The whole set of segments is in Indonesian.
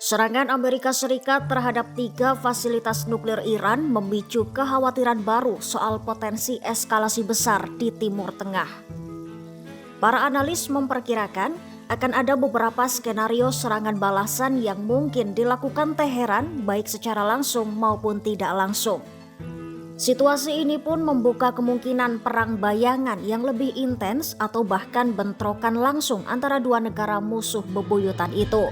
Serangan Amerika Serikat terhadap 3 fasilitas nuklir Iran memicu kekhawatiran baru soal potensi eskalasi besar di Timur Tengah. Para analis memperkirakan akan ada beberapa skenario serangan balasan yang mungkin dilakukan Teheran baik secara langsung maupun tidak langsung. Situasi ini pun membuka kemungkinan perang bayangan yang lebih intens atau bahkan bentrokan langsung antara dua negara musuh bebuyutan itu.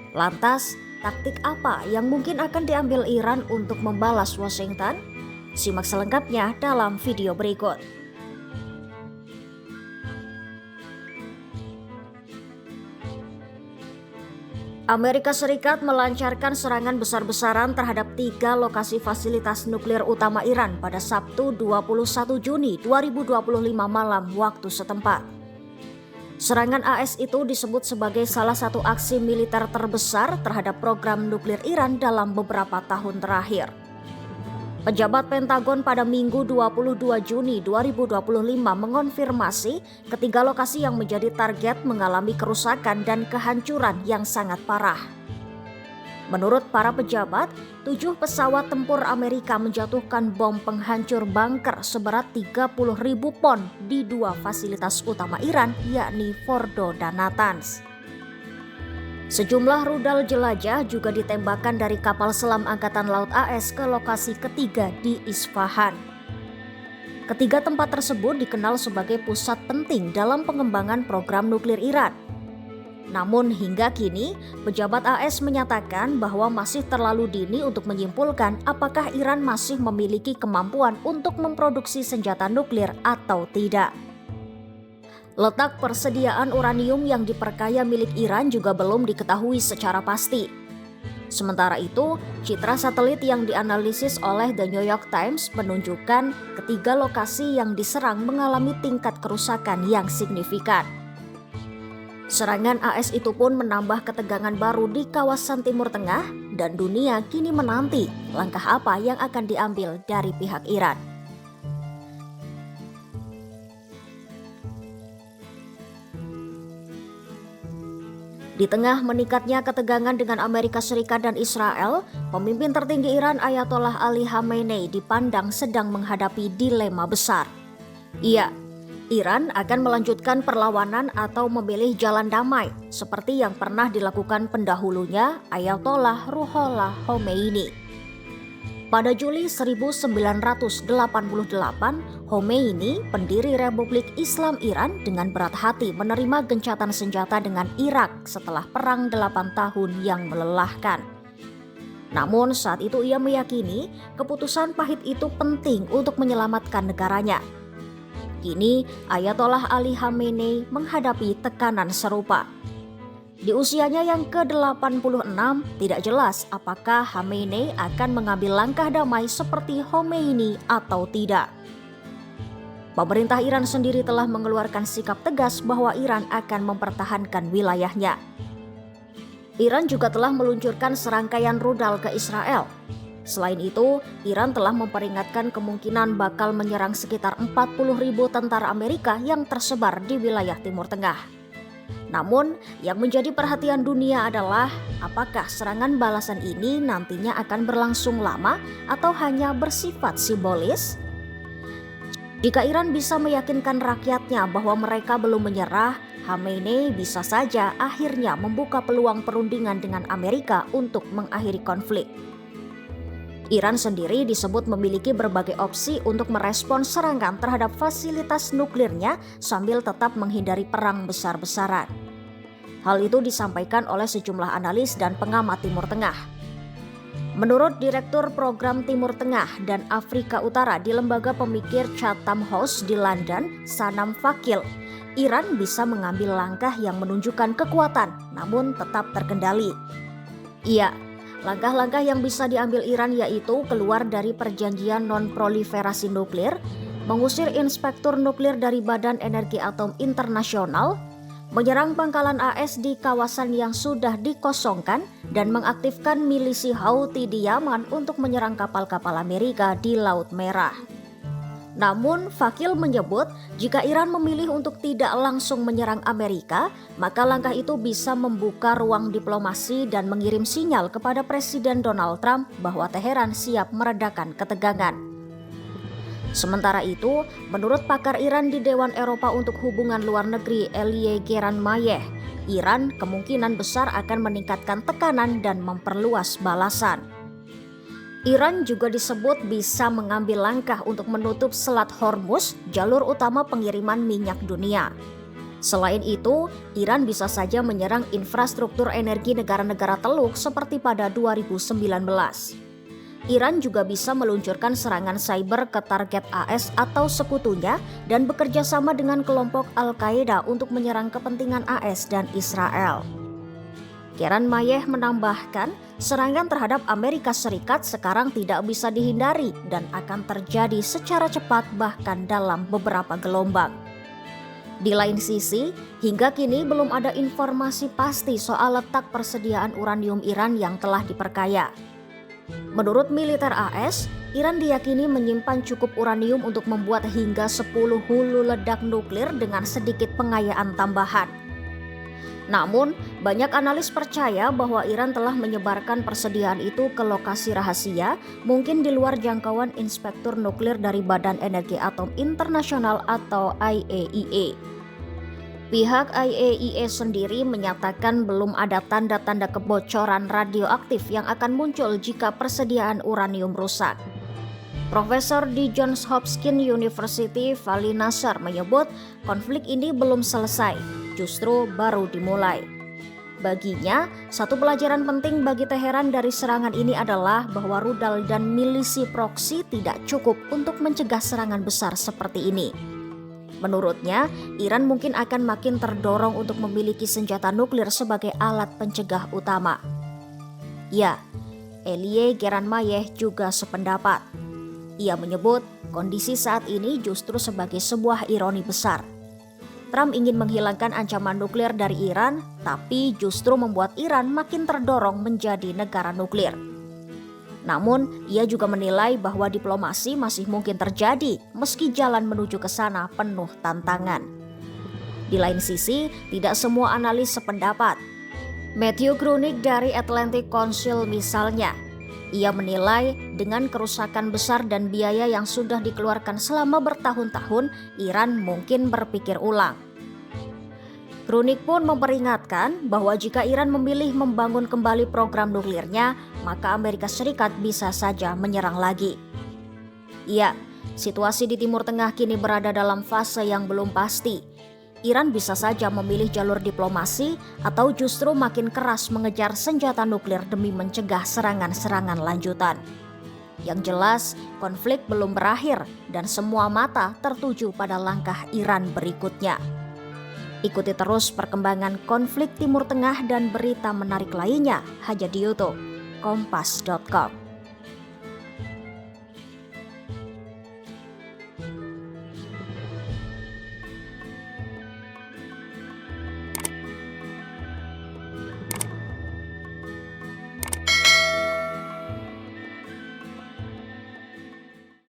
Lantas, taktik apa yang mungkin akan diambil Iran untuk membalas Washington? Simak selengkapnya dalam video berikut. Amerika Serikat melancarkan serangan besar-besaran terhadap 3 lokasi fasilitas nuklir utama Iran pada Sabtu 21 Juni 2025 malam waktu setempat. Serangan AS itu disebut sebagai salah satu aksi militer terbesar terhadap program nuklir Iran dalam beberapa tahun terakhir. Pejabat Pentagon pada Minggu 22 Juni 2025 mengonfirmasi ketiga lokasi yang menjadi target mengalami kerusakan dan kehancuran yang sangat parah. Menurut para pejabat, 7 pesawat tempur Amerika menjatuhkan bom penghancur bunker seberat 30.000 pon di 2 fasilitas utama Iran, yakni Fordo dan Natanz. Sejumlah rudal jelajah juga ditembakkan dari kapal selam Angkatan Laut AS ke lokasi ketiga di Isfahan. Ketiga tempat tersebut dikenal sebagai pusat penting dalam pengembangan program nuklir Iran. Namun hingga kini, pejabat AS menyatakan bahwa masih terlalu dini untuk menyimpulkan apakah Iran masih memiliki kemampuan untuk memproduksi senjata nuklir atau tidak. Letak persediaan uranium yang diperkaya milik Iran juga belum diketahui secara pasti. Sementara itu, citra satelit yang dianalisis oleh The New York Times menunjukkan ketiga lokasi yang diserang mengalami tingkat kerusakan yang signifikan. Serangan AS itu pun menambah ketegangan baru di kawasan Timur Tengah dan dunia kini menanti langkah apa yang akan diambil dari pihak Iran. Di tengah meningkatnya ketegangan dengan Amerika Serikat dan Israel, pemimpin tertinggi Iran Ayatollah Ali Khamenei dipandang sedang menghadapi dilema besar. Iran akan melanjutkan perlawanan atau memilih jalan damai seperti yang pernah dilakukan pendahulunya Ayatollah Ruhollah Khomeini. Pada Juli 1988, Khomeini, pendiri Republik Islam Iran, dengan berat hati menerima gencatan senjata dengan Irak setelah perang 8 tahun yang melelahkan. Namun saat itu ia meyakini keputusan pahit itu penting untuk menyelamatkan negaranya. Kini, Ayatollah Ali Khamenei menghadapi tekanan serupa. Di usianya yang ke-86, tidak jelas apakah Khamenei akan mengambil langkah damai seperti Khomeini atau tidak. Pemerintah Iran sendiri telah mengeluarkan sikap tegas bahwa Iran akan mempertahankan wilayahnya. Iran juga telah meluncurkan serangkaian rudal ke Israel. Selain itu, Iran telah memperingatkan kemungkinan bakal menyerang sekitar 40.000 tentara Amerika yang tersebar di wilayah Timur Tengah. Namun, yang menjadi perhatian dunia adalah apakah serangan balasan ini nantinya akan berlangsung lama atau hanya bersifat simbolis? Jika Iran bisa meyakinkan rakyatnya bahwa mereka belum menyerah, Khamenei bisa saja akhirnya membuka peluang perundingan dengan Amerika untuk mengakhiri konflik. Iran sendiri disebut memiliki berbagai opsi untuk merespons serangan terhadap fasilitas nuklirnya sambil tetap menghindari perang besar-besaran. Hal itu disampaikan oleh sejumlah analis dan pengamat Timur Tengah. Menurut Direktur Program Timur Tengah dan Afrika Utara di Lembaga Pemikir Chatham House di London, Sanam Fakil, Iran bisa mengambil langkah yang menunjukkan kekuatan namun tetap terkendali. Langkah-langkah yang bisa diambil Iran yaitu keluar dari perjanjian non-proliferasi nuklir, mengusir inspektur nuklir dari Badan Energi Atom Internasional, menyerang pangkalan AS di kawasan yang sudah dikosongkan, dan mengaktifkan milisi Houthi di Yaman untuk menyerang kapal-kapal Amerika di Laut Merah. Namun, Vakil menyebut jika Iran memilih untuk tidak langsung menyerang Amerika, maka langkah itu bisa membuka ruang diplomasi dan mengirim sinyal kepada Presiden Donald Trump bahwa Teheran siap meredakan ketegangan. Sementara itu, menurut pakar Iran di Dewan Eropa untuk Hubungan Luar Negeri Elie Geranmayeh, Iran kemungkinan besar akan meningkatkan tekanan dan memperluas balasan. Iran juga disebut bisa mengambil langkah untuk menutup Selat Hormuz, jalur utama pengiriman minyak dunia. Selain itu, Iran bisa saja menyerang infrastruktur energi negara-negara Teluk seperti pada 2019. Iran juga bisa meluncurkan serangan cyber ke target AS atau sekutunya dan bekerja sama dengan kelompok Al-Qaeda untuk menyerang kepentingan AS dan Israel. Geranmayeh menambahkan, serangan terhadap Amerika Serikat sekarang tidak bisa dihindari dan akan terjadi secara cepat bahkan dalam beberapa gelombang. Di lain sisi, hingga kini belum ada informasi pasti soal letak persediaan uranium Iran yang telah diperkaya. Menurut militer AS, Iran diyakini menyimpan cukup uranium untuk membuat hingga 10 hulu ledak nuklir dengan sedikit pengayaan tambahan. Namun, banyak analis percaya bahwa Iran telah menyebarkan persediaan itu ke lokasi rahasia, mungkin di luar jangkauan Inspektur Nuklir dari Badan Energi Atom Internasional atau IAEA. Pihak IAEA sendiri menyatakan belum ada tanda-tanda kebocoran radioaktif yang akan muncul jika persediaan uranium rusak. Profesor di Johns Hopkins University, Vali Nasser menyebut konflik ini belum selesai, justru baru dimulai. Baginya, satu pelajaran penting bagi Teheran dari serangan ini adalah bahwa rudal dan milisi proksi tidak cukup untuk mencegah serangan besar seperti ini. Menurutnya, Iran mungkin akan makin terdorong untuk memiliki senjata nuklir sebagai alat pencegah utama. Ya, Elie Geranmayeh juga sependapat. Ia menyebut kondisi saat ini justru sebagai sebuah ironi besar. Trump ingin menghilangkan ancaman nuklir dari Iran, tapi justru membuat Iran makin terdorong menjadi negara nuklir. Namun, ia juga menilai bahwa diplomasi masih mungkin terjadi meski jalan menuju ke sana penuh tantangan. Di lain sisi, tidak semua analis sependapat. Matthew Grunig dari Atlantic Council misalnya, ia menilai dengan kerusakan besar dan biaya yang sudah dikeluarkan selama bertahun-tahun, Iran mungkin berpikir ulang. Grunig pun memperingatkan bahwa jika Iran memilih membangun kembali program nuklirnya, maka Amerika Serikat bisa saja menyerang lagi. Ya, situasi di Timur Tengah kini berada dalam fase yang belum pasti. Iran bisa saja memilih jalur diplomasi atau justru makin keras mengejar senjata nuklir demi mencegah serangan-serangan lanjutan. Yang jelas, konflik belum berakhir dan semua mata tertuju pada langkah Iran berikutnya. Ikuti terus perkembangan konflik Timur Tengah dan berita menarik lainnya hanya di YouTube Kompas.com.